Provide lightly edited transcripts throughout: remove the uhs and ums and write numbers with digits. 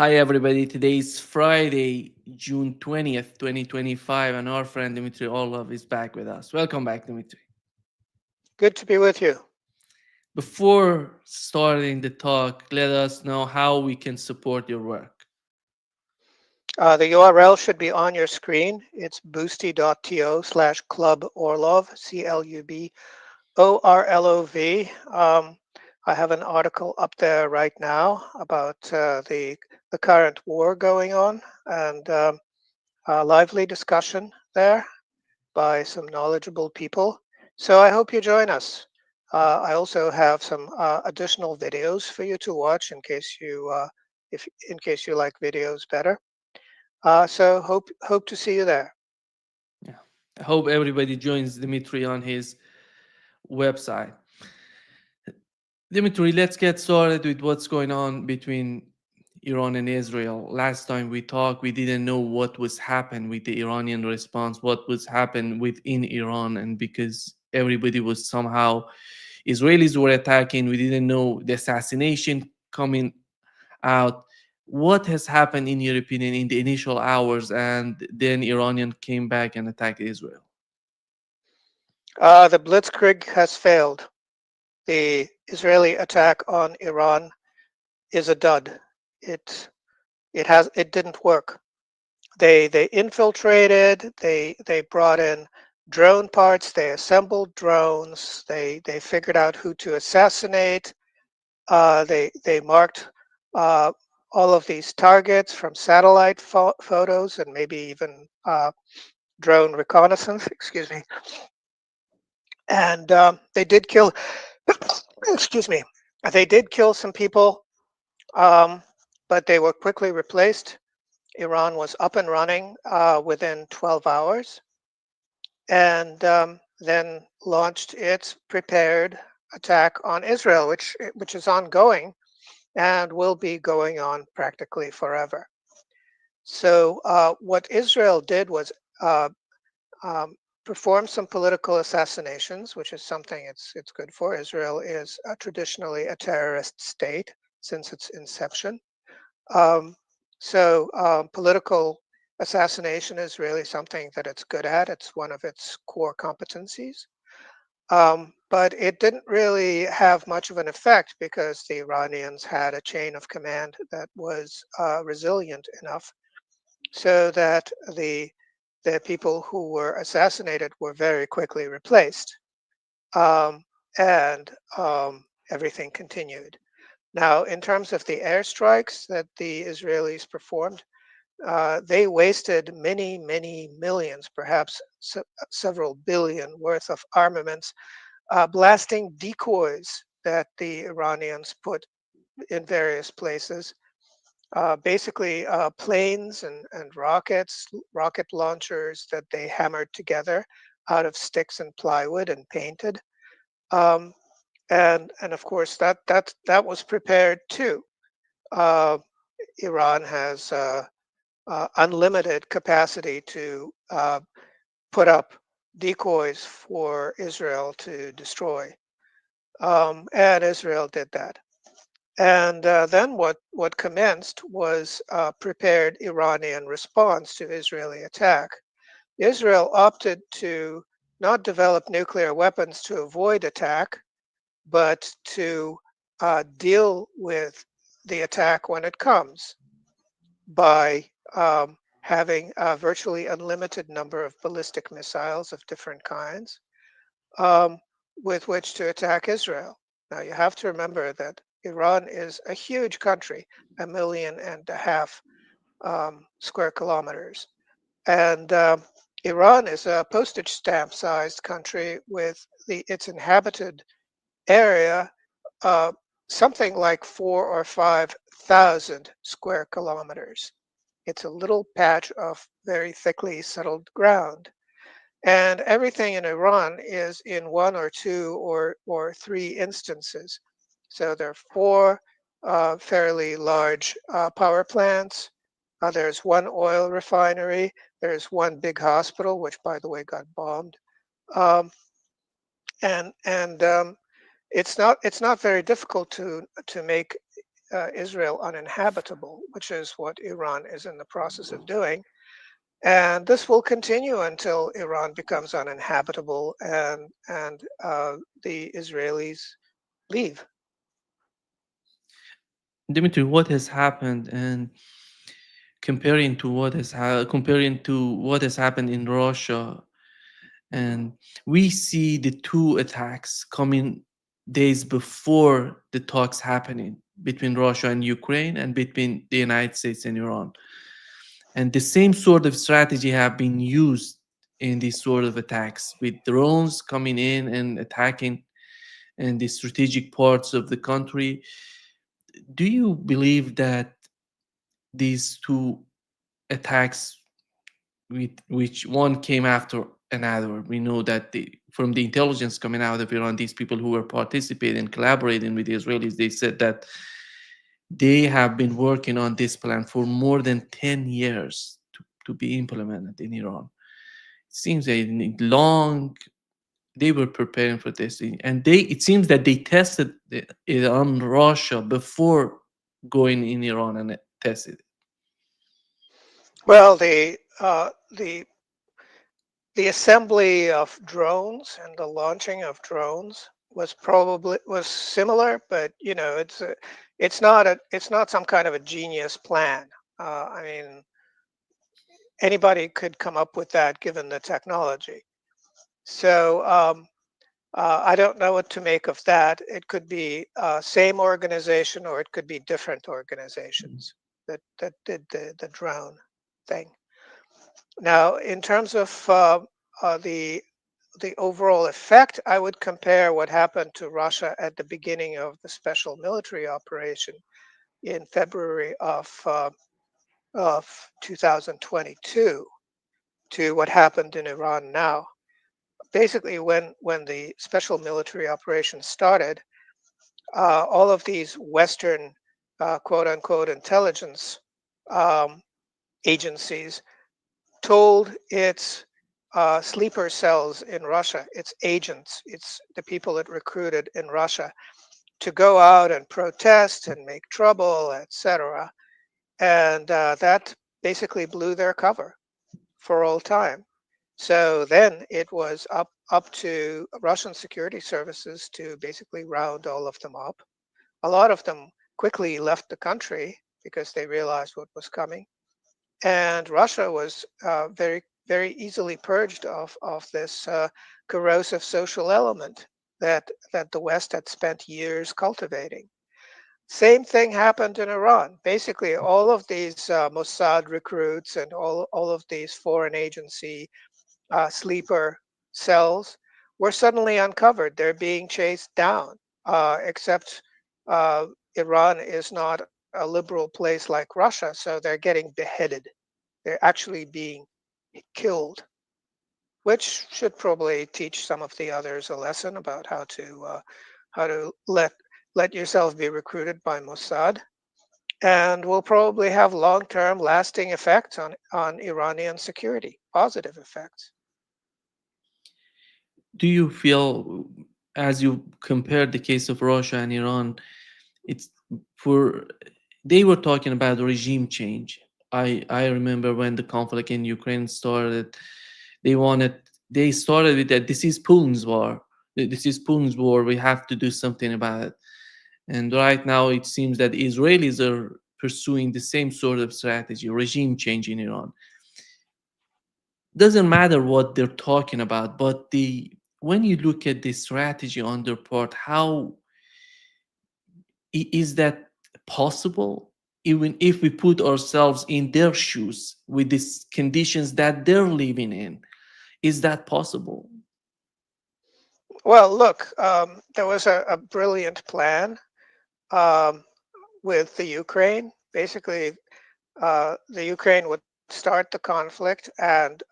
Hi, everybody. Today is Friday, June 20th, 2025, and our friend Dmitry Orlov is back with us. Welcome back, Dmitry. Good to be with you. Before starting the talk, let us know how we can support your work. The URL should be on your screen. It's boosty.to/club Orlov, CLUBORLOV. I have an article up there right now about the current war going on and a lively discussion there by some knowledgeable people. So I hope you join us. I also have some additional videos for you to watch if in case you like videos better. So hope to see you there. Yeah. I hope everybody joins Dmitry on his website. Dimitri, let's get started with what's going on between Iran and Israel. Last time we talked, we didn't know what was happening with the Iranian response, what was happening within Iran, and because everybody was somehow Israelis were attacking, we didn't know the assassination coming out. What has happened in your opinion in the initial hours, and then Iranian came back and attacked Israel? The Blitzkrieg has failed. The Israeli attack on Iran is a dud. It it didn't work. They infiltrated. They brought in drone parts. They assembled drones. They figured out who to assassinate. They marked uh, all of these targets from satellite photos and maybe even drone reconnaissance. Excuse me. And they did kill. excuse me. They did kill some people, um, but they were quickly replaced. Iran was up and running within 12 hours, and then launched its prepared attack on Israel, which is ongoing and will be going on practically forever. So what Israel did was uh, um, perform some political assassinations, which is something it's good for. Israel is traditionally a terrorist state since its inception. Um, Political assassination is really something that it's good at. It's one of its core competencies. But it didn't really have much of an effect because the Iranians had a chain of command that was resilient enough so that the people who were assassinated were very quickly replaced, um, and everything continued. Now, in terms of the airstrikes that the Israelis performed, they wasted many, many millions, perhaps several billion worth of armaments, blasting decoys that the Iranians put in various places. Basically, planes and rocket launchers that they hammered together out of sticks and plywood and painted. Um, and of course, that was prepared too. Uh, Iran has unlimited capacity to put up decoys for Israel to destroy, and Israel did that. And then what commenced was a prepared Iranian response to Israeli attack. Israel opted to not develop nuclear weapons to avoid attack, but to deal with the attack when it comes by having a virtually unlimited number of ballistic missiles of different kinds um, with which to attack Israel. Now, you have to remember that Iran is a huge country, 1.5 million square kilometers. And Iran is a postage stamp sized country with its inhabited area, uh, something like 4 or 5 thousand square kilometers. It's a little patch of very thickly settled ground. And everything in Iran is in one or two or three instances. So there are four fairly large power plants. There's one oil refinery. There's one big hospital, which, by the way, got bombed. Um, and it's not very difficult to make Israel uninhabitable, which is what Iran is in the process of doing. And this will continue until Iran becomes uninhabitable and the Israelis leave. Dimitri, what has happened, and comparing to what has happened in Russia, and we see the two attacks coming days before the talks happening between Russia and Ukraine and between the United States and Iran. And the same sort of strategy have been used in these sort of attacks with drones coming in and attacking in the strategic parts of the country. Do you believe that these two attacks, with which one came after another, we know that from the intelligence coming out of Iran, these people who were participating, collaborating with the Israelis, they said that they have been working on this plan for more than 10 years to be implemented in Iran. It seems a long, they were preparing for this, and it seems that they tested it on Russia before going in Iran and tested it. Well, the assembly of drones and the launching of drones was similar, but it's not some kind of a genius plan. I mean, anybody could come up with that given the technology. So I don't know what to make of that. It could be same organization or it could be different organizations that did the drone thing. Now, in terms of uh, the the overall effect, I would compare what happened to Russia at the beginning of the special military operation in February of 2022 to what happened in Iran now. Basically, when the special military operation started, all of these Western quote unquote intelligence um, agencies told its sleeper cells in Russia, its agents, it's the people it recruited in Russia, to go out and protest and make trouble, etc. And that basically blew their cover for all time. So then it was up to Russian security services to basically round all of them up. A lot of them quickly left the country because they realized what was coming, and Russia was very easily purged of this corrosive social element that the West had spent years cultivating. Same thing happened in Iran. Basically, all of these Mossad recruits and all of these foreign agency sleeper cells were suddenly uncovered. They're being chased down, except uh, Iran is not a liberal place like Russia, so they're getting beheaded. They're actually being killed, which should probably teach some of the others a lesson about how to let yourself be recruited by Mossad, and will probably have long-term, lasting effects on Iranian security, positive effects. Do you feel, as you compare the case of Russia and Iran, it's for they were talking about regime change. I remember when the conflict in Ukraine started, they wanted they started with that this is Putin's war. This is Putin's war. We have to do something about it. And right now it seems that Israelis are pursuing the same sort of strategy, regime change in Iran. Doesn't matter what they're talking about, but the when you look at the strategy on their part, how is that possible? Even if we put ourselves in their shoes with these conditions that they're living in, is that possible? Well, look, there was a brilliant plan um, with the Ukraine. Basically, the Ukraine would start the conflict, and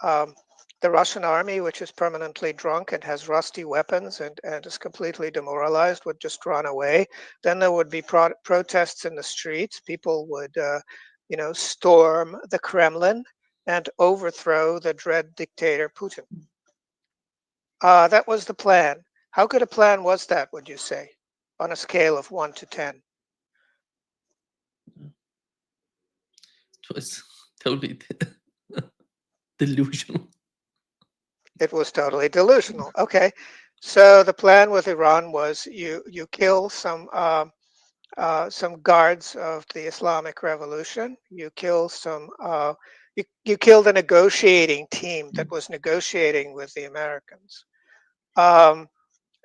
the Russian army, which is permanently drunk and has rusty weapons and is completely demoralized, would just run away. Then there would be protests in the streets. People would, storm the Kremlin and overthrow the dread dictator Putin. That was the plan. How good a plan was that, would you say, on a scale of 1 to 10? It was totally delusional. It was totally delusional. Okay, so the plan with Iran was you kill some guards of the Islamic Revolution. You kill you kill the negotiating team that was negotiating with the Americans, um,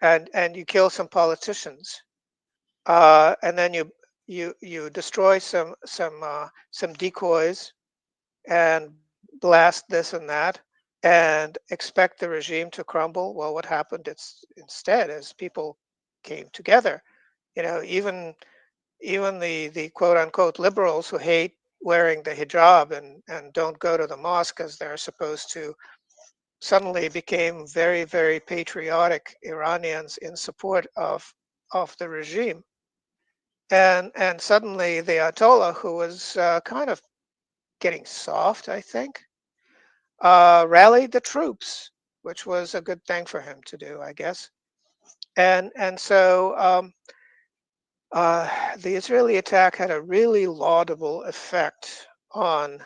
and you kill some politicians, and then you destroy some decoys and blast this and that and expect the regime to crumble. Well, what happened instead is people came together. You know, even the quote unquote liberals who hate wearing the hijab and don't go to the mosque as they're supposed to suddenly became very, very patriotic Iranians in support of the regime. And suddenly the Ayatollah, who was kind of getting soft, I think, rallied the troops, which was a good thing for him to do, I guess. And so the Israeli attack had a really laudable effect on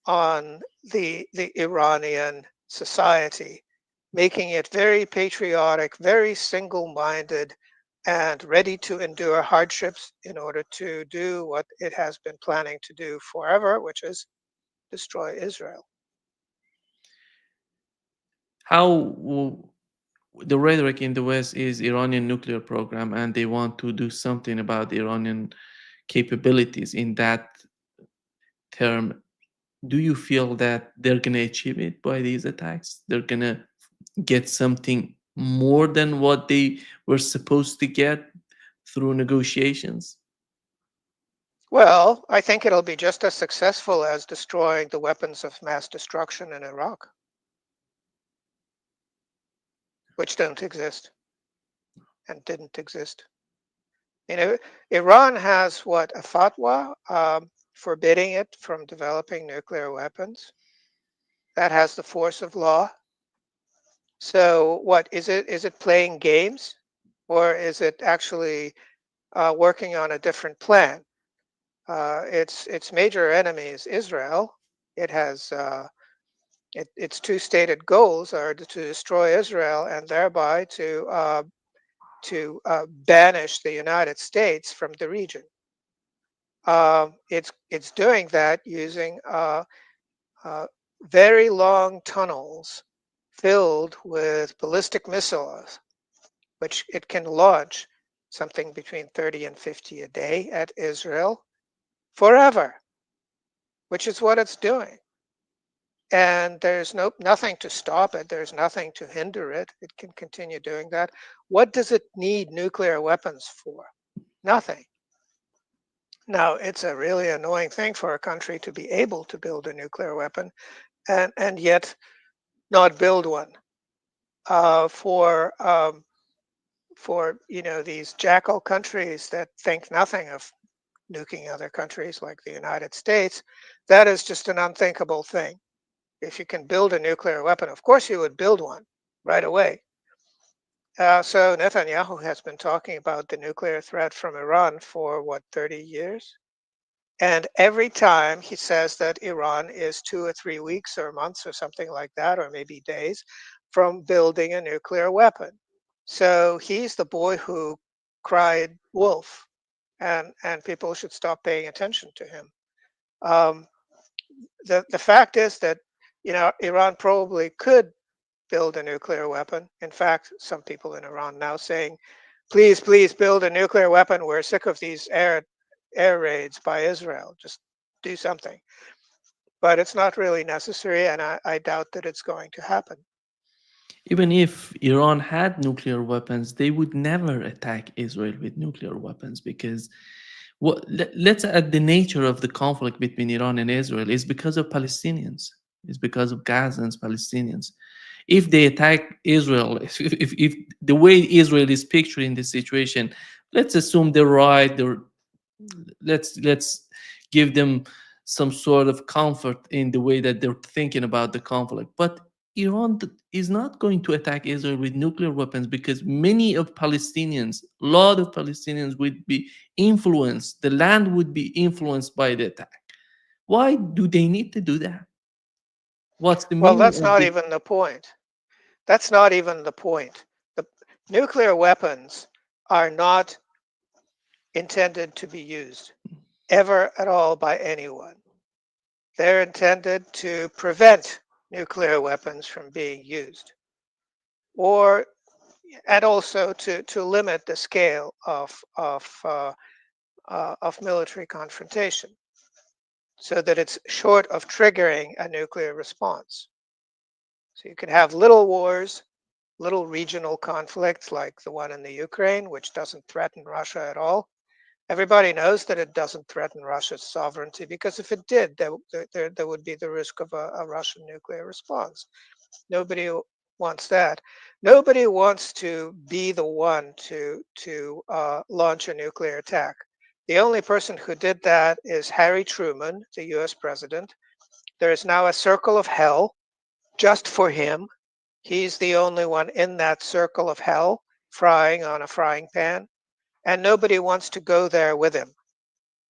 the Iranian society, making it very patriotic, very single-minded, and ready to endure hardships in order to do what it has been planning to do forever, which is destroy Israel. How the rhetoric in the West is Iranian nuclear program, and they want to do something about the Iranian capabilities in that term. Do you feel that they're going to achieve it by these attacks? They're going to get something more than what they were supposed to get through negotiations? Well, I think it'll be just as successful as destroying the weapons of mass destruction in Iraq, which don't exist and didn't exist. You know, Iran has what, a fatwa forbidding it from developing nuclear weapons that has the force of law. So, what is it? Is it playing games, or is it actually working on a different plan? Its major enemy is Israel. It has its two stated goals are to destroy Israel and thereby to banish the United States from the region. It's doing that using uh, very long tunnels filled with ballistic missiles, which it can launch something between 30 and 50 a day at Israel forever, which is what it's doing. And there's nothing to stop it. There's nothing to hinder it. It can continue doing that. What does it need nuclear weapons for? Nothing. Now, it's a really annoying thing for a country to be able to build a nuclear weapon and yet not build one. Uh, for um, for these jackal countries that think nothing of nuking other countries like the United States, that is just an unthinkable thing. If you can build a nuclear weapon, of course you would build one right away. So Netanyahu has been talking about the nuclear threat from Iran for what, 30 years? And every time he says that Iran is 2 or 3 weeks or months or something like that, or maybe days, from building a nuclear weapon. So he's the boy who cried wolf, and people should stop paying attention to him. Um, the fact is that Iran probably could build a nuclear weapon. In fact, some people in Iran now saying, please, please build a nuclear weapon. We're sick of these air raids by Israel. Just do something. But it's not really necessary, and I doubt that it's going to happen. Even if Iran had nuclear weapons, they would never attack Israel with nuclear weapons because let's add the nature of the conflict between Iran and Israel is because of Palestinians. It's because of Gazans, Palestinians. If they attack Israel, if the way Israel is picturing the situation, let's assume they're right. Let's give them some sort of comfort in the way that they're thinking about the conflict. But Iran is not going to attack Israel with nuclear weapons because many of Palestinians, a lot of Palestinians would be influenced, the land would be influenced by the attack. Why do they need to do that? What's the Well, meaning that's of not this? even the point. That's not even the point. The nuclear weapons are not intended to be used ever at all by anyone. They're intended to prevent nuclear weapons from being used, or and also to limit the scale of military confrontation, so that it's short of triggering a nuclear response. So you can have little wars, little regional conflicts like the one in the Ukraine, which doesn't threaten Russia at all. Everybody knows that it doesn't threaten Russia's sovereignty, because if it did, there would be the risk of a Russian nuclear response. Nobody wants that. Nobody wants to be the one to launch a nuclear attack. The only person who did that is Harry Truman, the U.S. president. There is now a circle of hell just for him. He's the only one in that circle of hell, frying on a frying pan, and nobody wants to go there with him.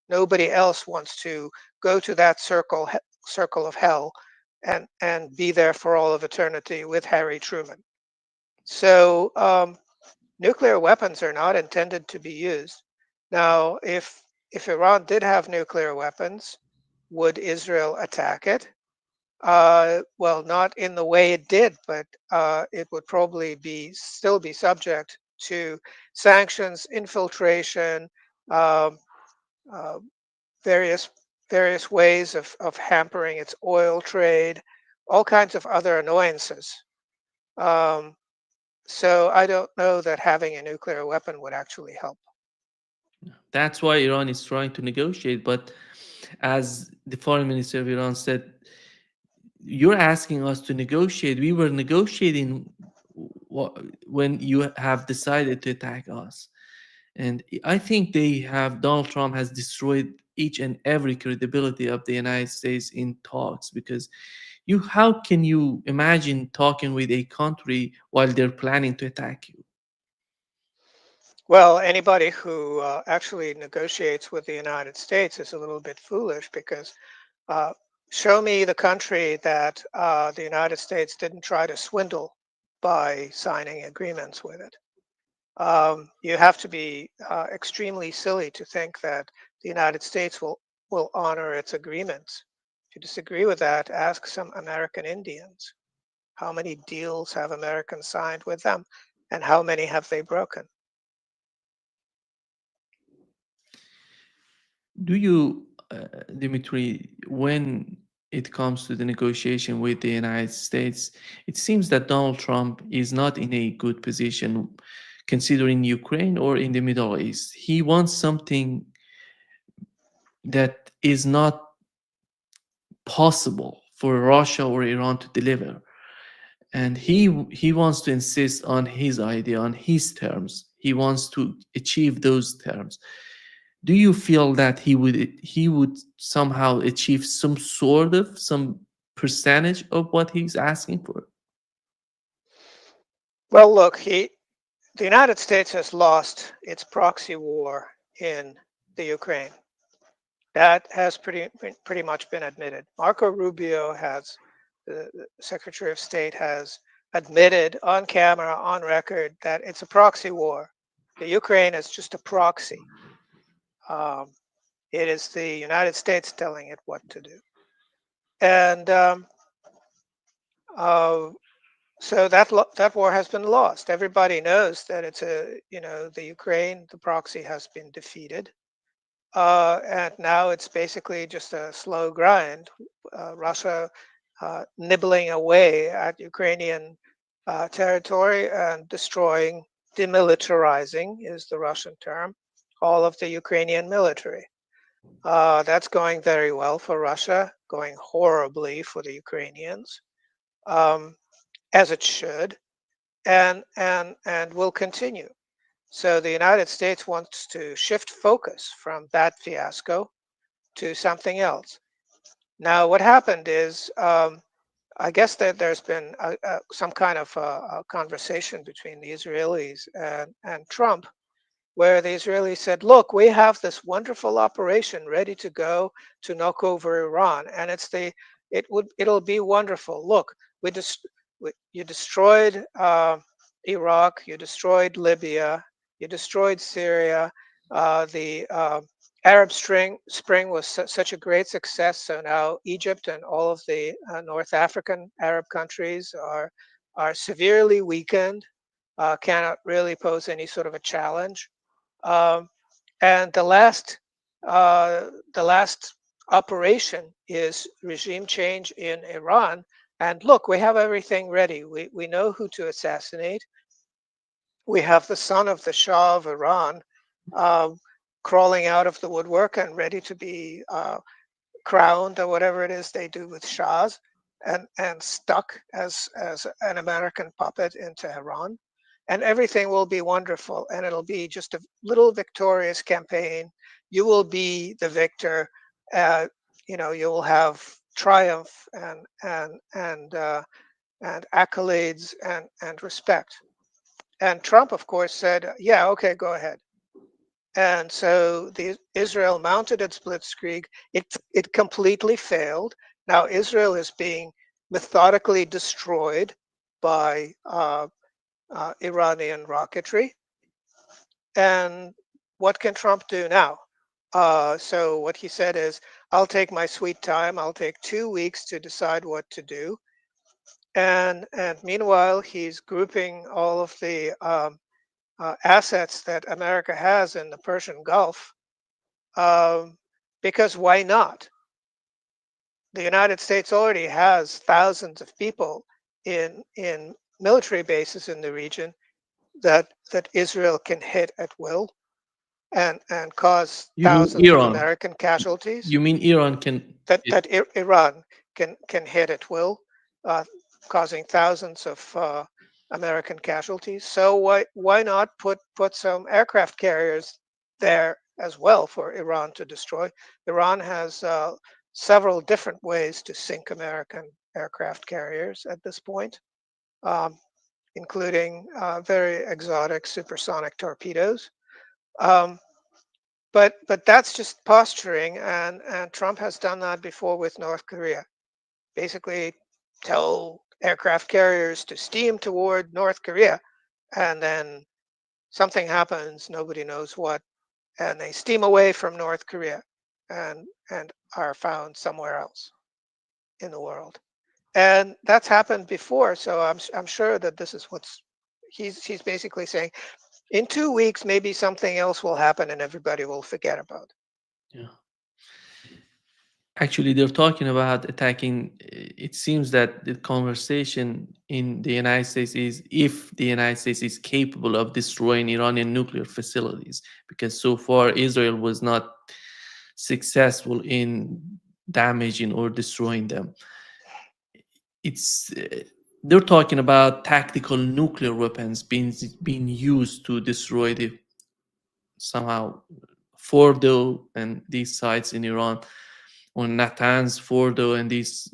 Nobody else wants to go to that circle of hell and be there for all of eternity with Harry Truman. So nuclear weapons are not intended to be used. Now, if Iran did have nuclear weapons, would Israel attack it? Well, not in the way it did, but it would probably still be subject to sanctions, infiltration, um, uh, various various ways of hampering its oil trade, all kinds of other annoyances. Um, so I don't know that having a nuclear weapon would actually help. That's why Iran is trying to negotiate. But as the foreign minister of Iran said, you're asking us to negotiate. We were negotiating when you have decided to attack us. And I think Donald Trump has destroyed each and every credibility of the United States in talks, because how can you imagine talking with a country while they're planning to attack you? Well, anybody who actually negotiates with the United States is a little bit foolish, because uh, show me the country that the United States didn't try to swindle by signing agreements with it. You have to be extremely silly to think that the United States will honor its agreements. If you disagree with that, ask some American Indians. How many deals have Americans signed with them, and how many have they broken? Do you, Dimitri, when it comes to the negotiation with the United States, it seems that Donald Trump is not in a good position considering Ukraine or in the Middle East. He wants something that is not possible for Russia or Iran to deliver. And he wants to insist on his idea, on his terms. He wants to achieve those terms. Do you feel that he would somehow achieve some percentage of what he's asking for? Well, look, the United States has lost its proxy war in the Ukraine. That has pretty much been admitted. Marco Rubio the Secretary of State, has admitted on camera, on record, that it's a proxy war. The Ukraine is just a proxy. Um, it is the United States telling it what to do, and uh, so that war has been lost. Everybody knows that the Ukraine, the proxy, has been defeated. And now it's basically just a slow grind. Russia nibbling away at Ukrainian territory and destroying, demilitarizing is the Russian term, all of the Ukrainian military. That's going very well for Russia, going horribly for the Ukrainians, um, as it should, and will continue. So the United States wants to shift focus from that fiasco to something else. Now, what happened is I guess that there's been some kind of a conversation between the Israelis and Trump, where the Israelis said, "Look, we have this wonderful operation ready to go to knock over Iran, and it'll be wonderful. Look, you destroyed Iraq, you destroyed Libya, you destroyed Syria. The Arab Spring was such a great success. So now Egypt and all of the North African Arab countries are severely weakened, cannot really pose any sort of a challenge." Um, and the last operation is regime change in Iran. And look, we have everything ready. We know who to assassinate. We have the son of the Shah of Iran uh, crawling out of the woodwork and ready to be crowned or whatever it is they do with shahs, and stuck as an American puppet in Tehran. And everything will be wonderful, and it'll be just a little victorious campaign. You will be the victor. Uh, you will have triumph and accolades and respect. And Trump, of course, said, "Yeah, okay, go ahead." And so the Israel mounted its blitzkrieg. It completely failed. Now Israel is being methodically destroyed by Iranian rocketry. And what can Trump do now? So what he said is, "I'll take my sweet time. I'll take 2 weeks to decide what to do." And meanwhile, he's grouping all of the assets that America has in the Persian Gulf, um, because why not? The United States already has thousands of people in military bases in the region that Israel can hit at will and cause You mean thousands of Iran? American casualties. You mean Iran can? Iran can hit at will, uh, causing thousands of American casualties. So why not put some aircraft carriers there as well for Iran to destroy? Iran has several different ways to sink American aircraft carriers at this point, um, including very exotic supersonic torpedoes. Um, but that's just posturing, and Trump has done that before with North Korea. Basically, tell aircraft carriers to steam toward North Korea, and then something happens, nobody knows what, and they steam away from North Korea and are found somewhere else in the world. And that's happened before, so I'm sure that this is what's he's basically saying. In 2 weeks, maybe something else will happen, and everybody will forget about it. Yeah. Actually, they're talking about attacking. It seems that the conversation in the United States is if the United States is capable of destroying Iranian nuclear facilities, because so far Israel was not successful in damaging or destroying them. It's they're talking about tactical nuclear weapons being used to destroy the somehow Fordo and these sites in Iran, or Natanz, Fordo, and these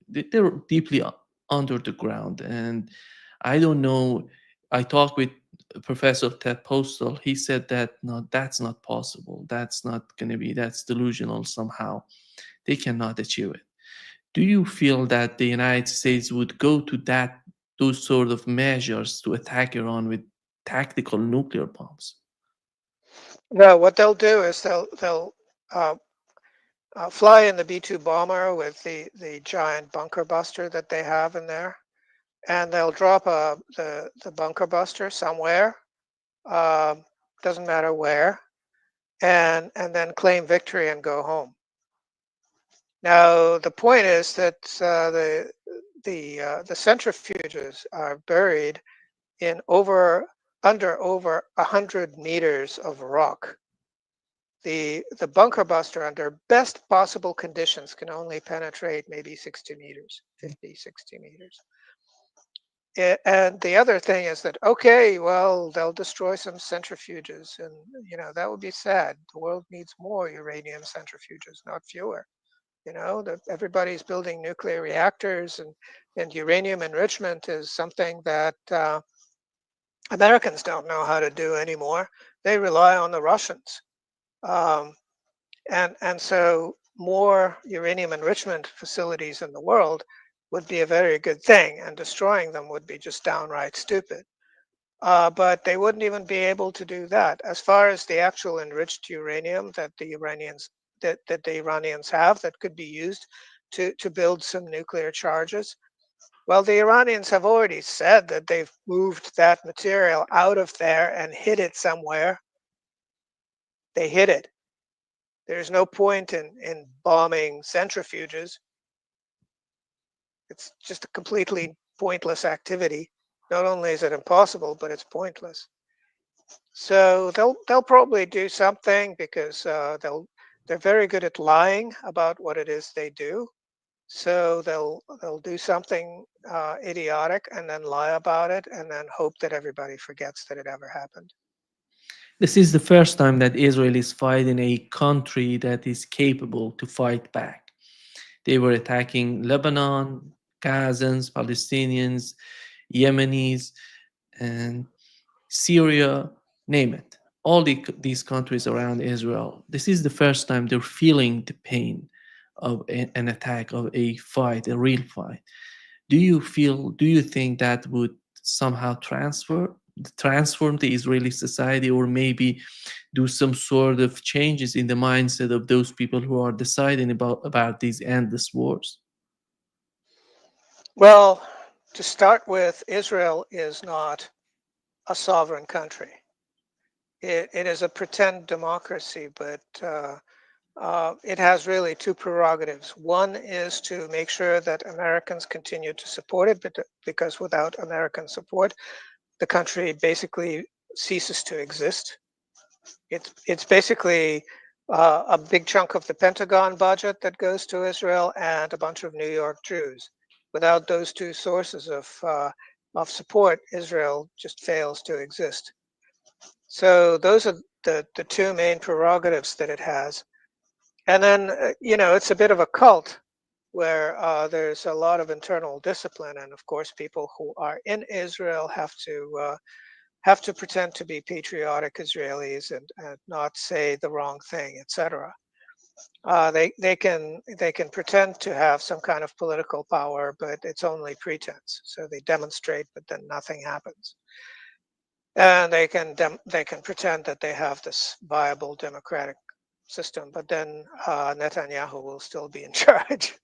they're deeply under the ground. And I don't know. I talked with Professor Ted Postal. He said that no, that's not possible. That's not going to be. That's delusional somehow. They cannot achieve it. Do you feel that the United States would go to those sort of measures to attack Iran with tactical nuclear bombs? No, what they'll do is they'll uh, fly in the B-2 bomber with the giant bunker buster that they have in there, and they'll drop the bunker buster somewhere, um, doesn't matter where, and then claim victory and go home. Now the point is that the centrifuges are buried in over 100 meters of rock. The bunker buster under best possible conditions can only penetrate maybe 60 meters, 50, 60 meters. And the other thing is that, okay, well, they'll destroy some centrifuges, and that would be sad. The world needs more uranium centrifuges, not fewer. That everybody's building nuclear reactors, and uranium enrichment is something that Americans don't know how to do anymore. They rely on the Russians. Um, and so more uranium enrichment facilities in the world would be a very good thing, and destroying them would be just downright stupid. But they wouldn't even be able to do that. As far as the actual enriched uranium that the Iranians have that could be used to build some nuclear charges, well, the Iranians have already said that they've moved that material out of there and hid it somewhere. They hid it. There's no point in bombing centrifuges. It's just a completely pointless activity. Not only is it impossible, but it's pointless. So they'll probably do something, because they're very good at lying about what it is they do. So they'll do something idiotic and then lie about it, and then hope that everybody forgets that it ever happened. This is the first time that Israel is fighting a country that is capable to fight back. They were attacking Lebanon, Gazans, Palestinians, Yemenis, and Syria, name it. All these countries around Israel. This is the first time they're feeling the pain of an attack, of a fight, a real fight. Do you think that would somehow transform the Israeli society, or maybe do some sort of changes in the mindset of those people who are deciding about these endless wars? Well, to start with, Israel is not a sovereign country. It is a pretend democracy, but it has really two prerogatives. One is to make sure that Americans continue to support it, because without American support, the country basically ceases to exist. It's basically a big chunk of the Pentagon budget that goes to Israel, and a bunch of New York Jews. Without those two sources of support, Israel just fails to exist. So those are the two main prerogatives that it has. And then, it's a bit of a cult, where there's a lot of internal discipline, and of course, people who are in Israel have to pretend to be patriotic Israelis, and not say the wrong thing, etc. They can pretend to have some kind of political power, but it's only pretense. So they demonstrate, but then nothing happens. And they can pretend that they have this viable democratic system, but then Netanyahu will still be in charge,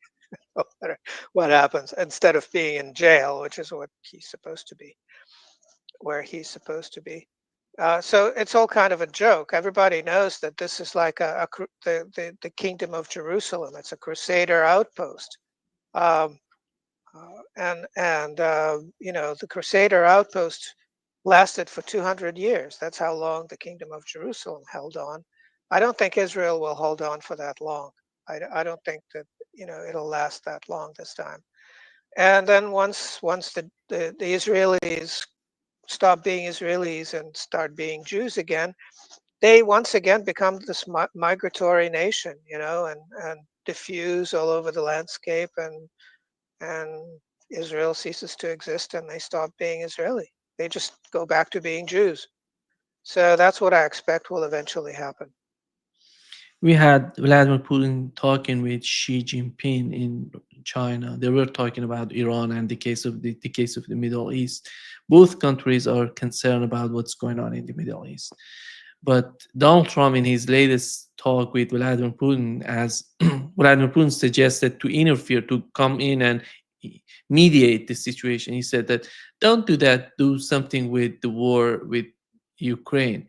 no matter what happens, instead of being in jail, which is what he's supposed to be, where he's supposed to be. So it's all kind of a joke. Everybody knows that this is like the kingdom of Jerusalem. It's a crusader outpost. Um, and the crusader outpost lasted for 200 years. That's how long the kingdom of Jerusalem held on. I don't think Israel will hold on for that long. I don't think that it'll last that long this time. And then once the Israelis stop being Israelis and start being Jews again, they once again become this migratory nation, and diffuse all over the landscape, and Israel ceases to exist, and they stop being Israeli. They just go back to being Jews. So that's what I expect will eventually happen. We had Vladimir Putin talking with Xi Jinping in China. They were talking about Iran and the case of the Middle East. Both countries are concerned about what's going on in the Middle East. But Donald Trump, in his latest talk with Vladimir Putin, as Vladimir Putin suggested to interfere, to come in and mediate the situation, he said that don't do that, do something with the war with Ukraine.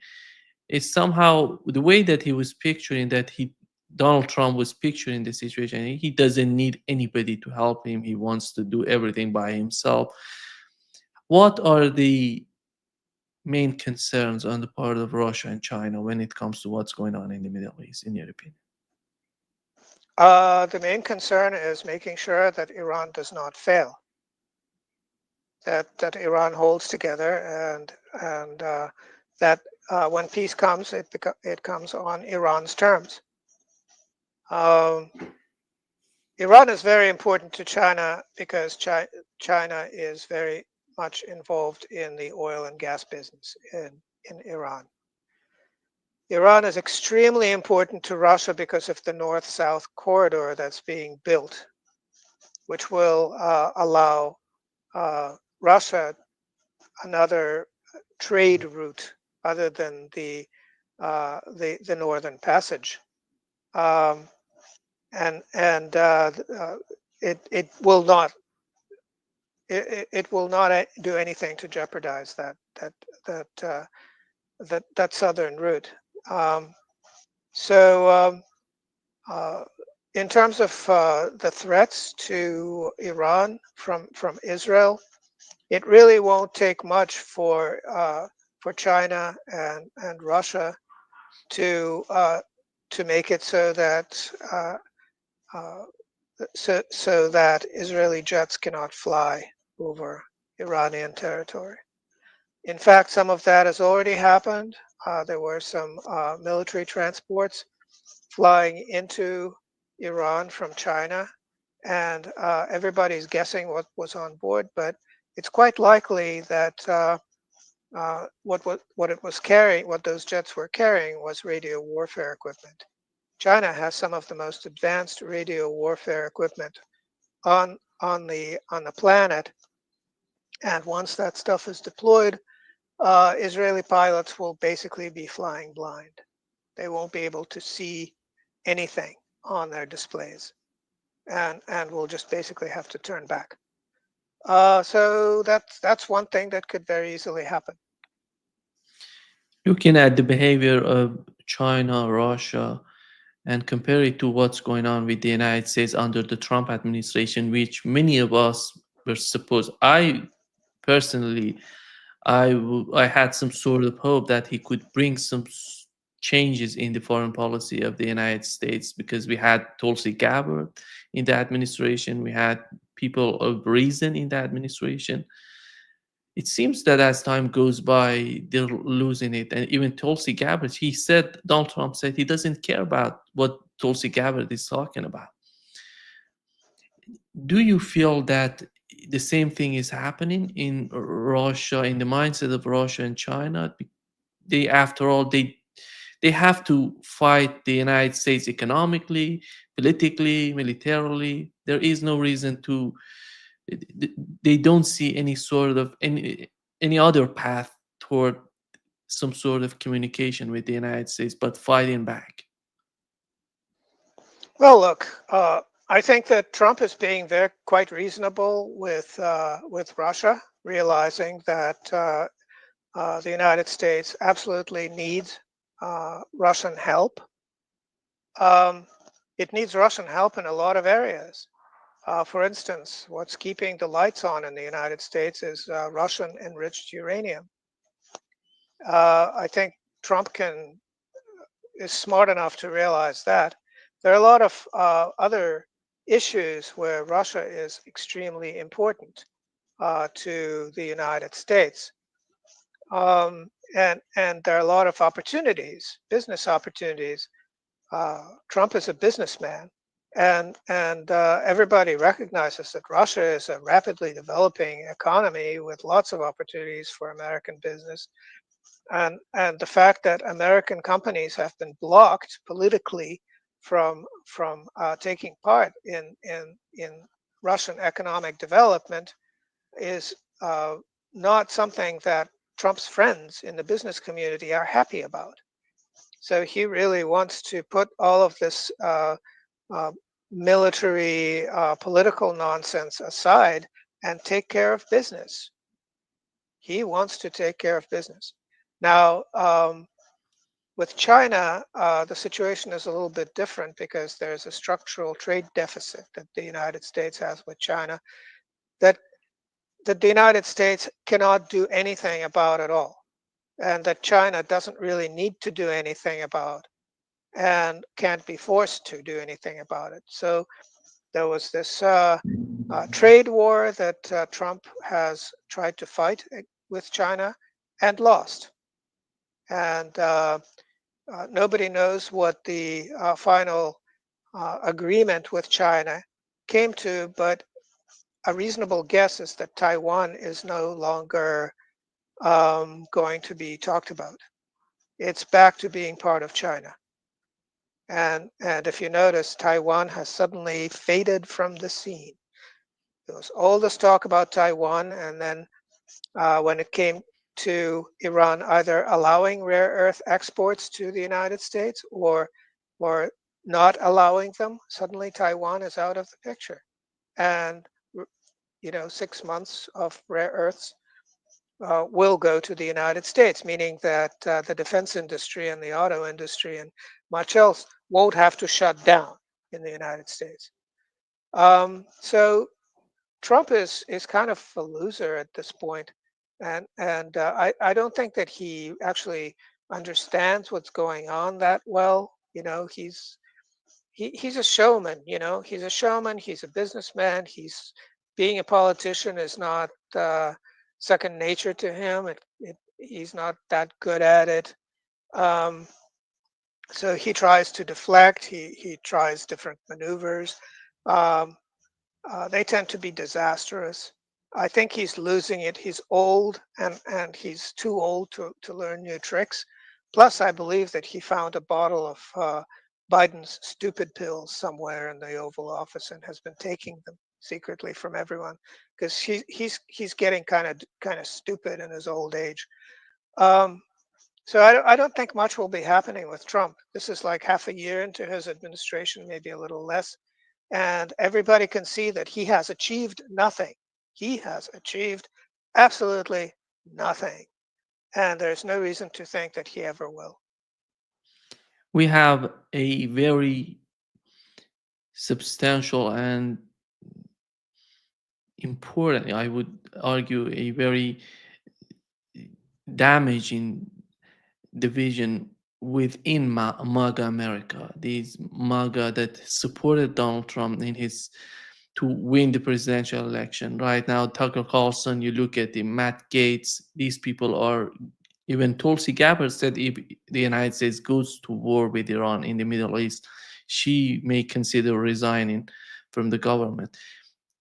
It's somehow the way that he was picturing that he Donald Trump was picturing the situation. He doesn't need anybody to help him. He wants to do everything by himself. What are the main concerns on the part of Russia and China when it comes to what's going on in the Middle East, in your opinion? The main concern is making sure that Iran does not fail, that Iran holds together, and that when peace comes, it comes on Iran's terms. Um, Iran is very important to China because China is very much involved in the oil and gas business in Iran. Iran is extremely important to Russia because of the north-south corridor that's being built, which will allow Russia another trade route other than the Northern Passage, um, and it will not it will not do anything to jeopardize that that southern route. Um, so uh, in terms of the threats to Iran from Israel, it really won't take much for China and Russia to make it so that uh, so that Israeli jets cannot fly over Iranian territory. In fact, some of that has already happened. There were some military transports flying into Iran from China, and everybody's guessing what was on board, but it's quite likely that what it was carrying, what those jets were carrying, was radio warfare equipment. China has some of the most advanced radio warfare equipment on the planet, and once that stuff is deployed, Israeli pilots will basically be flying blind. They won't be able to see anything on their displays, and will just basically have to turn back. So that's one thing that could very easily happen. Looking at the behavior of China, Russia, and compare it to what's going on with the United States under the Trump administration, which many of us were supposed, I personally, I had some sort of hope that he could bring some changes in the foreign policy of the United States, because we had Tulsi Gabbard in the administration, we had people of reason in the administration. It seems that as time goes by, they're losing it. And even Tulsi Gabbard, Donald Trump said he doesn't care about what Tulsi Gabbard is talking about. Do you feel that the same thing is happening in Russia, in the mindset of Russia and China? After all, they have to fight the United States economically, politically, militarily. There is no reason to. They don't see any sort of any other path toward some sort of communication with the United States, but fighting back. Well, look, I think that Trump is being very quite reasonable with Russia, realizing that the United States absolutely needs Russian help. Um, it needs Russian help in a lot of areas. For instance, what's keeping the lights on in the United States is Russian enriched uranium. I think Trump is smart enough to realize that. There are a lot of other issues where Russia is extremely important to the United States. And there are a lot of opportunities, business opportunities. Trump is a businessman, and everybody recognizes that Russia is a rapidly developing economy with lots of opportunities for American business. And the fact that American companies have been blocked politically from taking part in Russian economic development is not something that Trump's friends in the business community are happy about. So he really wants to put all of this uh, military political nonsense aside and take care of business. He wants to take care of business. Now, with China, the situation is a little bit different because there's a structural trade deficit that the United States has with China that the United States cannot do anything about at all, and that China doesn't really need to do anything about, and can't be forced to do anything about it. So there was this trade war that Trump has tried to fight with China and lost. And nobody knows what the final agreement with China came to, but a reasonable guess is that Taiwan is no longer going to be talked about. It's back to being part of China. And if you notice, Taiwan has suddenly faded from the scene. There was all this talk about Taiwan, and then when it came to Iran either allowing rare earth exports to the United States or not allowing them, suddenly Taiwan is out of the picture. And 6 months of rare earths will go to the United States, meaning that the defense industry and the auto industry and much else won't have to shut down in the United States. So Trump is kind of a loser at this point, and I don't think that he actually understands what's going on that well. He's a showman. He's a showman. He's a businessman. Being a politician is not second nature to him. He's not that good at it. Um, so he tries to deflect. He tries different maneuvers. Um, they tend to be disastrous. I think he's losing it. He's old, and he's too old to learn new tricks. Plus, I believe that he found a bottle of Biden's stupid pills somewhere in the Oval Office and has been taking them secretly from everyone because he's getting kind of stupid in his old age. Um, so I don't think much will be happening with Trump. This is like half a year into his administration, maybe a little less, and everybody can see that he has achieved nothing. He has achieved absolutely nothing, and there's no reason to think that he ever will. We have a very substantial and important, I would argue, a very damaging division within MAGA America. These MAGA that supported Donald Trump in his to win the presidential election. Right now, Tucker Carlson, you look at the Matt Gaetz, these people are, even Tulsi Gabbard said if the United States goes to war with Iran in the Middle East, she may consider resigning from the government.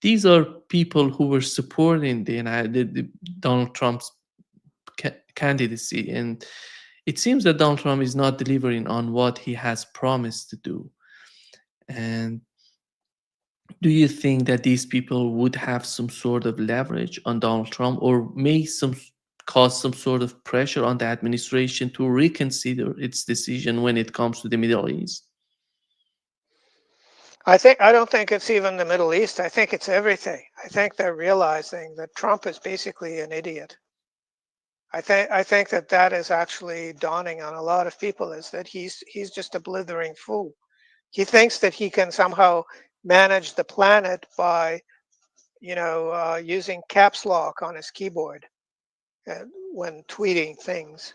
These are people who were supporting the Donald Trump's candidacy, and it seems that Donald Trump is not delivering on what he has promised to do. And do you think that these people would have some sort of leverage on Donald Trump, or may cause some sort of pressure on the administration to reconsider its decision when it comes to the Middle East? I don't think it's even the Middle East. I think it's everything. I think they're realizing that Trump is basically an idiot. I think that is actually dawning on a lot of people, is that he's just a blithering fool. He thinks that he can somehow manage the planet by using caps lock on his keyboard when tweeting things.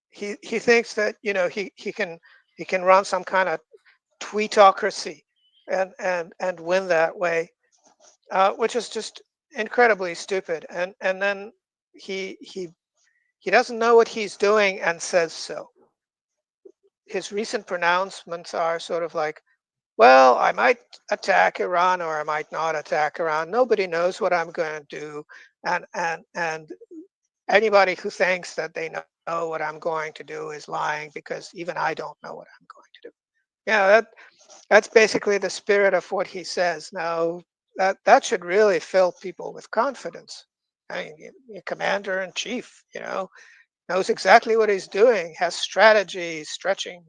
He thinks that he can run some kind of tweetocracy and win that way, which is just incredibly stupid. And then he doesn't know what he's doing and says so. His recent pronouncements are sort of like, well, I might attack Iran or I might not attack Iran. Nobody knows what I'm going to do, and anybody who thinks that they know what I'm going to do is lying, because even I don't know what I'm going to do. Yeah, that's basically the spirit of what he says. Now, that should really fill people with confidence. I mean, commander in chief, knows exactly what he's doing, has strategy stretching,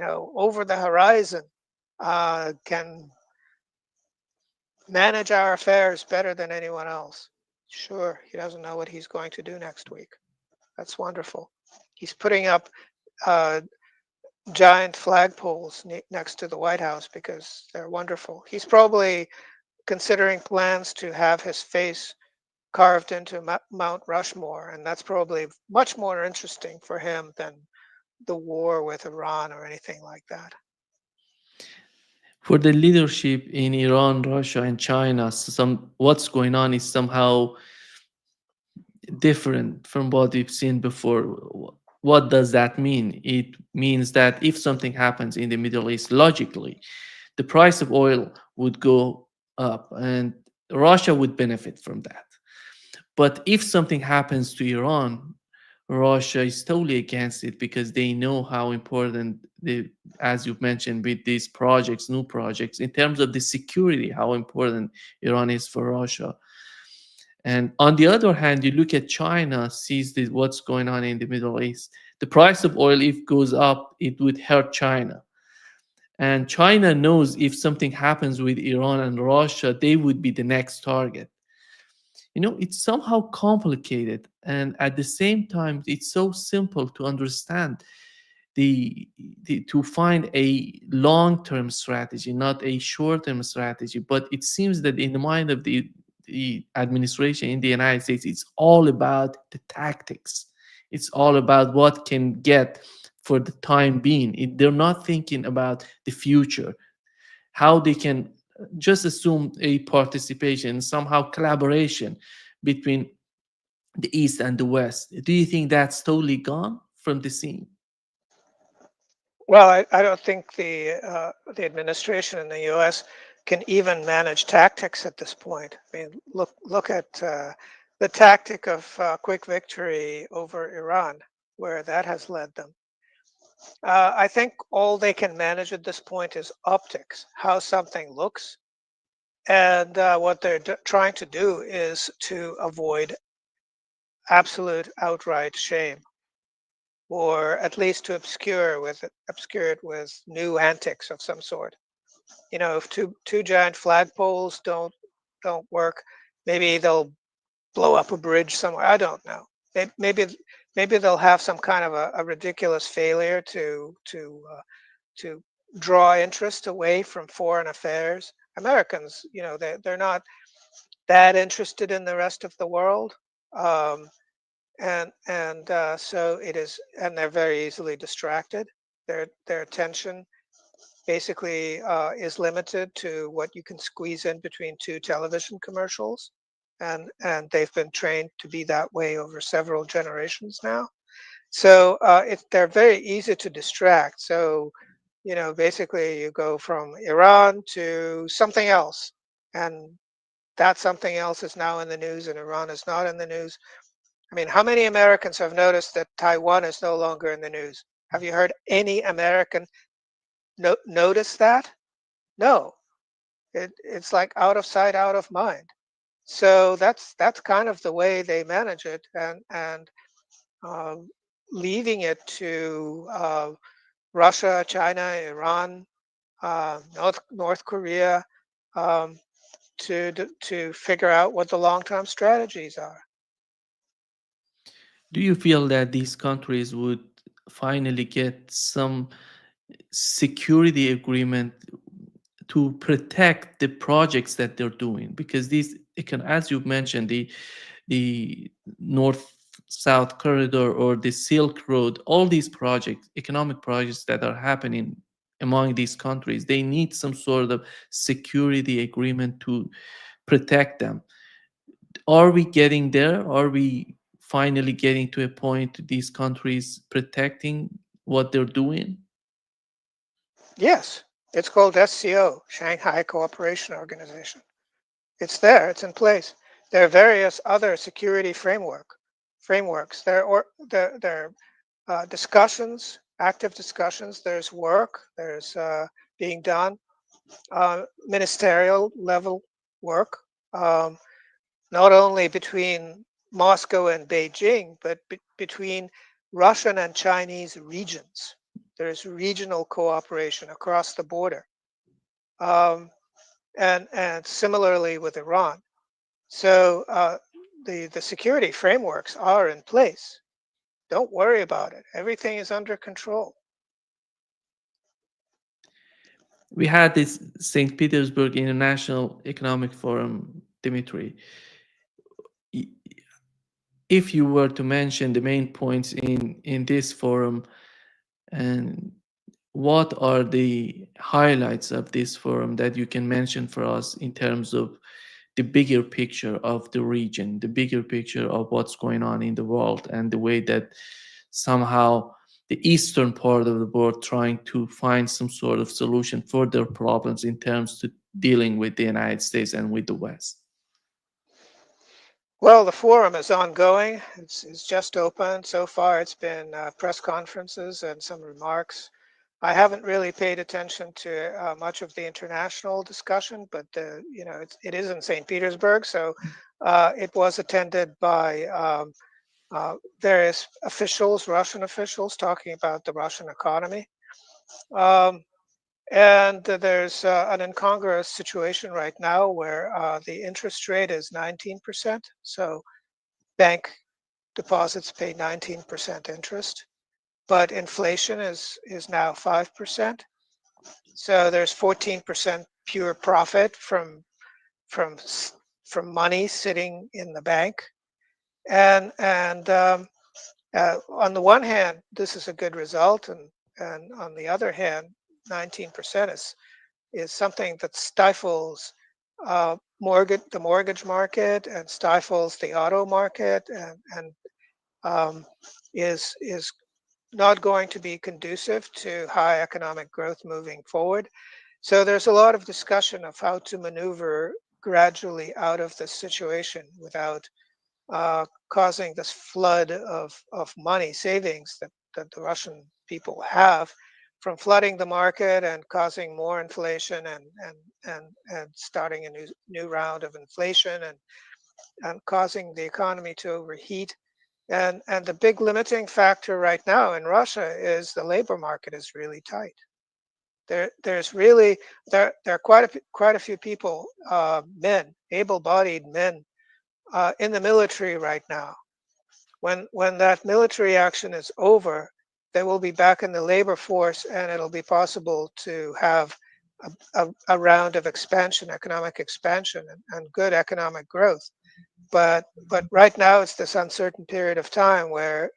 over the horizon, can manage our affairs better than anyone else. Sure, he doesn't know what he's going to do next week. That's wonderful. He's putting up uh, giant flagpoles next to the White House because they're wonderful. He's probably considering plans to have his face carved into Mount Rushmore, and that's probably much more interesting for him than the war with Iran or anything like that. For the leadership in Iran, Russia, and China, what's going on is somehow different from what we've seen before. What does that mean? It means that if something happens in the Middle East, logically, the price of oil would go up and Russia would benefit from that. But if something happens to Iran, Russia is totally against it because they know how important the, as you've mentioned, with these projects, new projects, in terms of the security, how important Iran is for Russia. And on the other hand, you look at China, sees what's going on in the Middle East. The price of oil, if goes up, it would hurt China. And China knows if something happens with Iran and Russia, they would be the next target. It's somehow complicated, and at the same time it's so simple to understand. To find a long-term strategy, not a short-term strategy. But it seems that in the mind of the administration in the United States, it's all about the tactics. It's all about what can get for the time being. They're not thinking about the future, how they can just assume a participation, somehow collaboration between the East and the West. Do you think that's totally gone from the scene? Well, I don't think the administration in the U.S. can even manage tactics at this point. I mean, look at the tactic of quick victory over Iran, where that has led them. I think all they can manage at this point is optics, how something looks, and what they're trying to do is to avoid absolute outright shame, or at least to obscure it with new antics of some sort. If two giant flagpoles don't work, maybe they'll blow up a bridge somewhere. I don't know. Maybe maybe they'll have some kind of a ridiculous failure to draw interest away from foreign affairs. Americans, they're not that interested in the rest of the world. Um, and so it is, and they're very easily distracted. Their attention basically is limited to what you can squeeze in between two television commercials, and they've been trained to be that way over several generations now. So they're very easy to distract. So basically you go from Iran to something else, and that something else is now in the news, and Iran is not in the news. I mean, how many Americans have noticed that Taiwan is no longer in the news? Have you heard any American notice that? No. It's like out of sight, out of mind. So that's kind of the way they manage it, and um, leaving it to Russia, China, Iran, North Korea, um, to figure out what the long term strategies are. Do you feel that these countries would finally get some security agreement to protect the projects that they're doing? Because these, it can, as you've mentioned, the north south corridor or the Silk Road, all these projects, economic projects that are happening among these countries, they need some sort of security agreement to protect them. Are we getting there? Are we finally getting to a point these countries protecting what they're doing? Yes, it's called SCO, Shanghai Cooperation Organization. It's there. It's in place. There are various other security frameworks. There are discussions, active discussions. There's work. There's being done, ministerial level work, um, not only between Moscow and Beijing, but between Russian and Chinese regions. There's regional cooperation across the border, um, and similarly with Iran. So the security frameworks are in place. Don't worry about it. Everything is under control. We had this St. Petersburg International Economic Forum, Dmitry. I- If you were to mention the main points in this forum, and what are the highlights of this forum that you can mention for us in terms of the bigger picture of the region, the bigger picture of what's going on in the world, and the way that somehow the eastern part of the world trying to find some sort of solution for their problems in terms to dealing with the United States and with the West? Well, the forum is ongoing. It's just open. So far, it's been press conferences and some remarks. I haven't really paid attention to much of the international discussion, but it is in St. Petersburg, so it was attended by various officials, Russian officials, talking about the Russian economy. Um, and there's an incongruous situation right now where the interest rate is 19%. So bank deposits pay 19% interest, but inflation is now 5%. So there's 14% pure profit from from money sitting in the bank. And on the one hand, this is a good result, and on the other hand, 19% is something that stifles the mortgage market and stifles the auto market and is not going to be conducive to high economic growth moving forward. So there's a lot of discussion of how to maneuver gradually out of this situation without causing this flood of money savings that the Russian people have from flooding the market and causing more inflation and starting a new round of inflation and causing the economy to overheat. And the big limiting factor right now in Russia is the labor market is really tight. There's really there are quite a few people, men, able-bodied men, in the military right now. When that military action is over, they will be back in the labor force, and it'll be possible to have a round of expansion, economic expansion, and good economic growth. But right now it's this uncertain period of time where,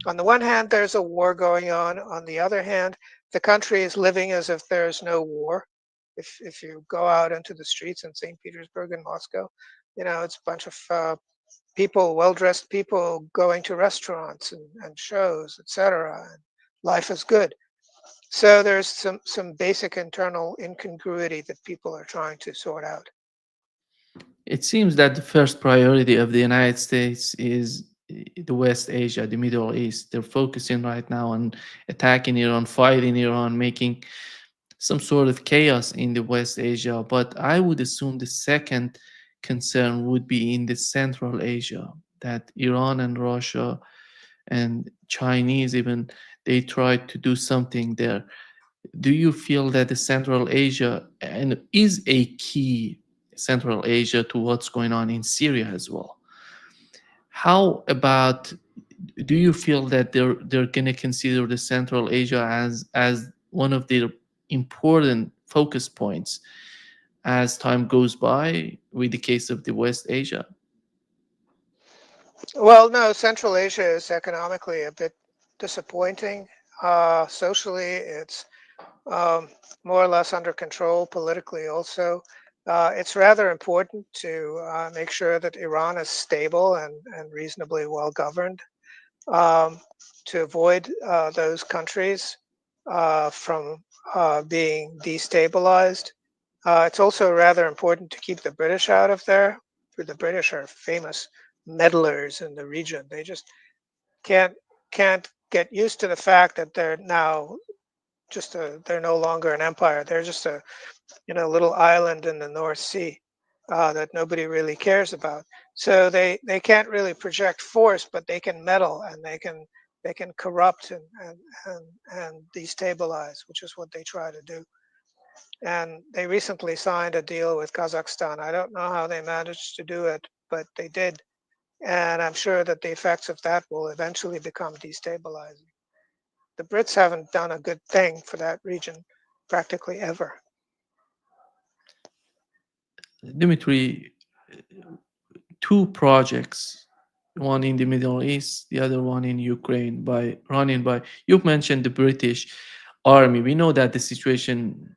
on the one hand, there's a war going on. On the other hand, the country is living as if there's no war. If you go out into the streets in St. Petersburg and Moscow, it's a bunch of people, well-dressed people, going to restaurants and shows, etc. And life is good. So there's some basic internal incongruity that people are trying to sort out. It seems that the first priority of the United States is the West Asia, the Middle East. They're focusing right now on attacking Iran, fighting Iran, making some sort of chaos in the West Asia. But I would assume the second concern would be in the Central Asia, that Iran and Russia and Chinese even, they tried to do something there. Do you feel that the Central Asia and is a key Central Asia to what's going on in Syria as well? How about, do you feel that they're gonna consider the Central Asia as one of their important focus points as time goes by with the case of the West Asia? Well, no, Central Asia is economically a bit disappointing. Socially, it's um, more or less under control. Politically, also, it's rather important to make sure that Iran is stable and reasonably well governed, um, to avoid those countries from being destabilized. It's also rather important to keep the British out of there. For the British are famous meddlers in the region. They just can't can't get used to the fact that they're now they're no longer an empire. They're just a little island in the North Sea that nobody really cares about. So they can't really project force, but they can meddle and they can corrupt and destabilize, which is what they try to do. And they recently signed a deal with Kazakhstan. I don't know how they managed to do it, but they did. And I'm sure that the effects of that will eventually become destabilizing. The Brits haven't done a good thing for that region practically ever. Dmitry, two projects, one in the Middle East, the other one in Ukraine, by running by, you mentioned the British army. We know the situation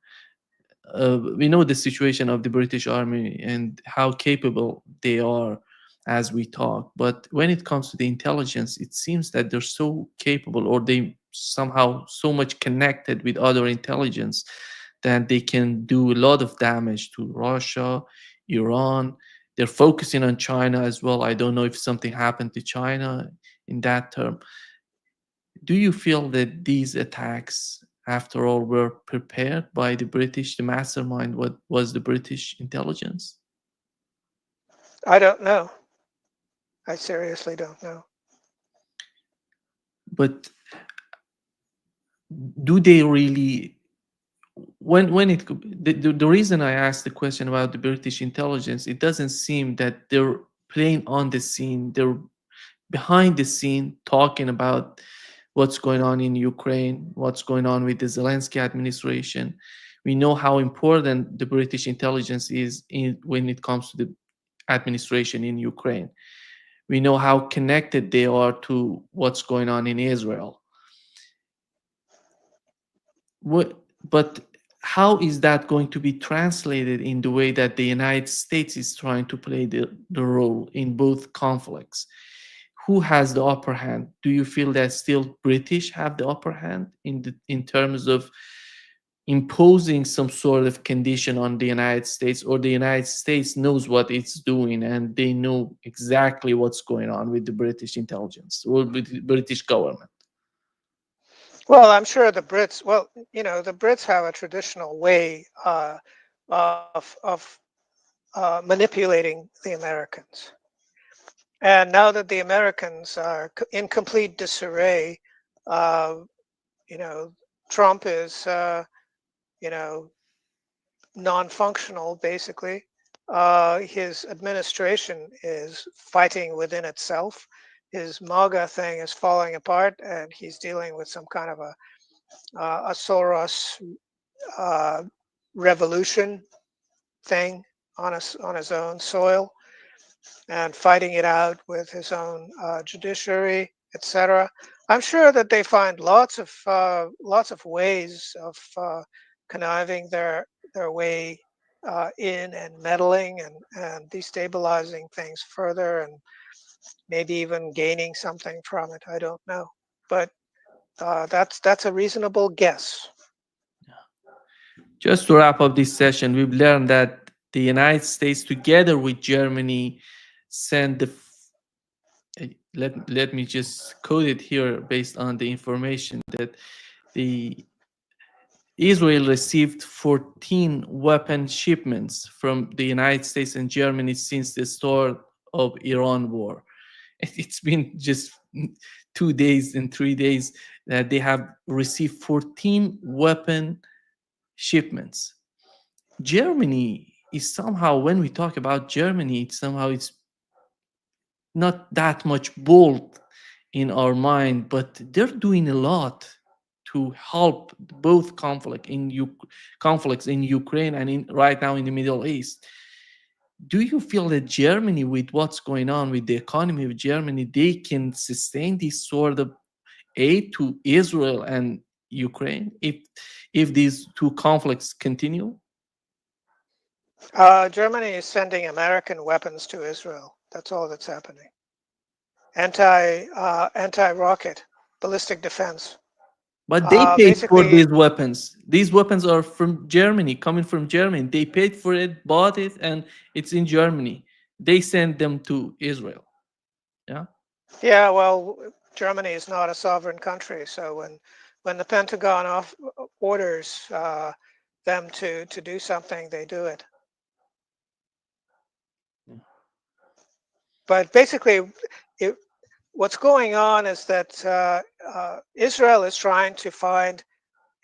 of the British army and how capable they are as we talk. But when it comes to the intelligence, it seems that they're so capable, or they somehow so much connected with other intelligence that they can do a lot of damage to Russia, Iran. They're focusing on China as well. I don't know if something happened to China in that term. Do you feel that these attacks, after all, were prepared by the British? The mastermind, what was the British intelligence? I don't know. I seriously don't know. But do they really, when it the reason I asked the question about the British intelligence, it doesn't seem that they're playing on the scene. They're behind the scene talking about what's going on in Ukraine, what's going on with the Zelensky administration. We know how important the British intelligence is in when it comes to the administration in Ukraine. We know how connected they are to what's going on in Israel. What, but how is that going to be translated in the way that the United States is trying to play the role in both conflicts? Who has the upper hand? Do you feel that still British have the upper hand in terms of imposing some sort of condition on the United States, or the United States knows what it's doing and they know exactly what's going on with the British intelligence or with the British government? Well, I'm sure the Brits. Well, the Brits have a traditional way of manipulating the Americans. And now that the Americans are in complete disarray, uh, you know, Trump is, you know, non-functional basically. His administration is fighting within itself. His MAGA thing is falling apart, and he's dealing with some kind of a Soros uh, revolution thing on his own soil, and fighting it out with his own judiciary, etc. I'm sure that they find lots of ways of conniving their way in and meddling and destabilizing things further, and maybe even gaining something from it. I don't know, but that's a reasonable guess. Just to wrap up this session, we've learned that the United States, together with Germany, sent let me just code it here based on the information that the Israel received 14 weapon shipments from the United States and Germany since the start of Iran war. It's been just 2 days and 3 days that they have received 14 weapon shipments. Germany is somehow, when we talk about Germany, it's not that much bold in our mind, but they're doing a lot to help both conflicts in Ukraine and right now in the Middle East. Do you feel that Germany, with what's going on with the economy of Germany, they can sustain this sort of aid to Israel and Ukraine if these two conflicts continue? Germany is sending American weapons to Israel. That's all that's happening. Anti-rocket ballistic defense. But they paid for Basically, these weapons. These weapons are from Germany, coming from Germany. They paid for it, bought it, and it's in Germany. They sent them to Israel. Yeah. yeah. Well, Germany is not a sovereign country, so when the Pentagon orders them to do something, they do it. But basically, it, what's going on is that Israel is trying to find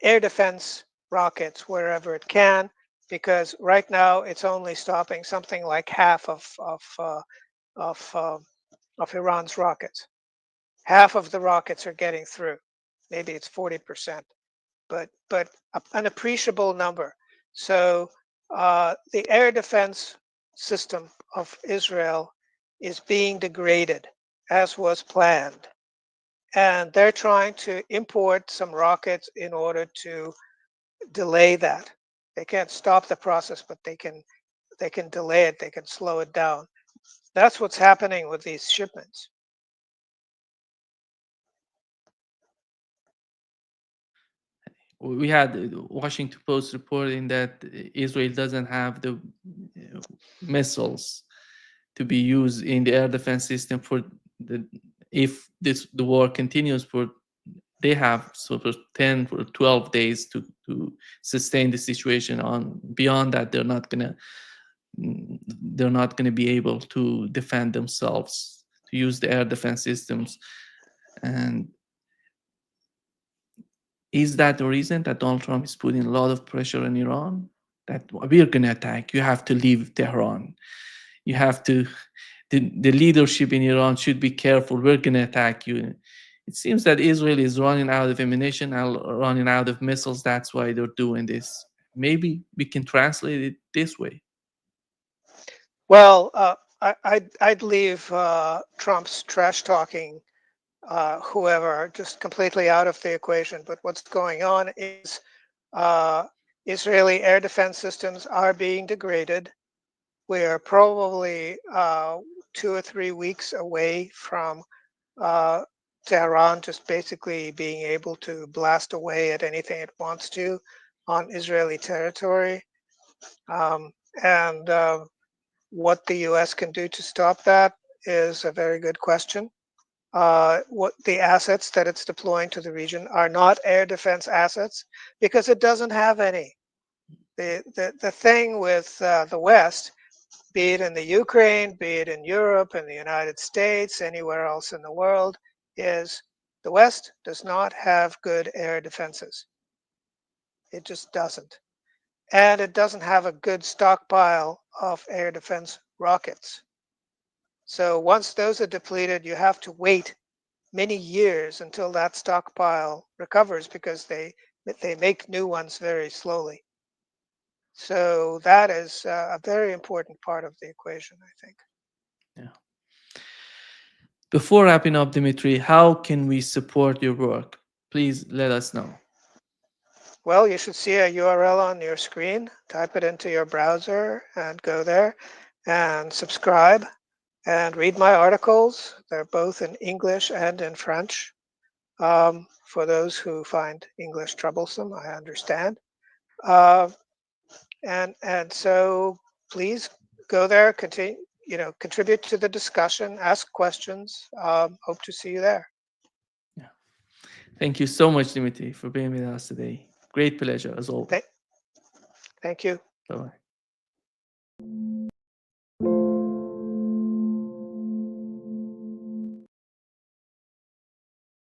air defense rockets wherever it can, because right now it's only stopping something like half of, uh, of Iran's rockets. Half of the rockets are getting through. Maybe it's 40%, but an appreciable number. So the air defense system of Israel is being degraded, as was planned, and they're trying to import some rockets in order to delay that. They can't stop the process, but they can delay it. They can slow it down. That's what's happening with these shipments. we had Washington Post reporting that Israel doesn't have the missiles to be used in the air defense system for the if the war continues for they have sort of 10 or 12 days to sustain the situation. On beyond that, they're not going to be able to defend themselves, to use the air defense systems. And is that the reason that Donald Trump is putting a lot of pressure on Iran? That we're going to attack. You have to leave Tehran. You have to, the leadership in Iran should be careful. We're going to attack you. It seems that Israel is running out of ammunition, running out of missiles. That's why they're doing this. Maybe we can translate it this way. Well, I'd leave Trump's trash talking, whoever, just completely out of the equation. But what's going on is uh, Israeli air defense systems are being degraded. We are probably 2 or 3 weeks away from uh, Tehran just basically being able to blast away at anything it wants to on Israeli territory. And what the US can do to stop that is a very good question. What the assets that it's deploying to the region are not air defense assets because it doesn't have any. The thing with the West, be it in the Ukraine, be it in Europe, in the United States, anywhere else in the world, is the West does not have good air defenses. It just doesn't. And it doesn't have a good stockpile of air defense rockets. So once those are depleted, you have to wait many years until that stockpile recovers because they make new ones very slowly. So that is a very important part of the equation, I think. Yeah. Before wrapping up, Dmitry, how can we support your work? Please let us know. Well, you should see a URL on your screen. Type it into your browser and go there and subscribe and read my articles. They're both in English and in French. For those who find English troublesome, I understand. Uh, and so please go there, continue, contribute to the discussion, ask questions. Hope to see you there. Yeah. Thank you so much, Dmitry, for being with us today. Great pleasure as always. Thank you. Bye bye.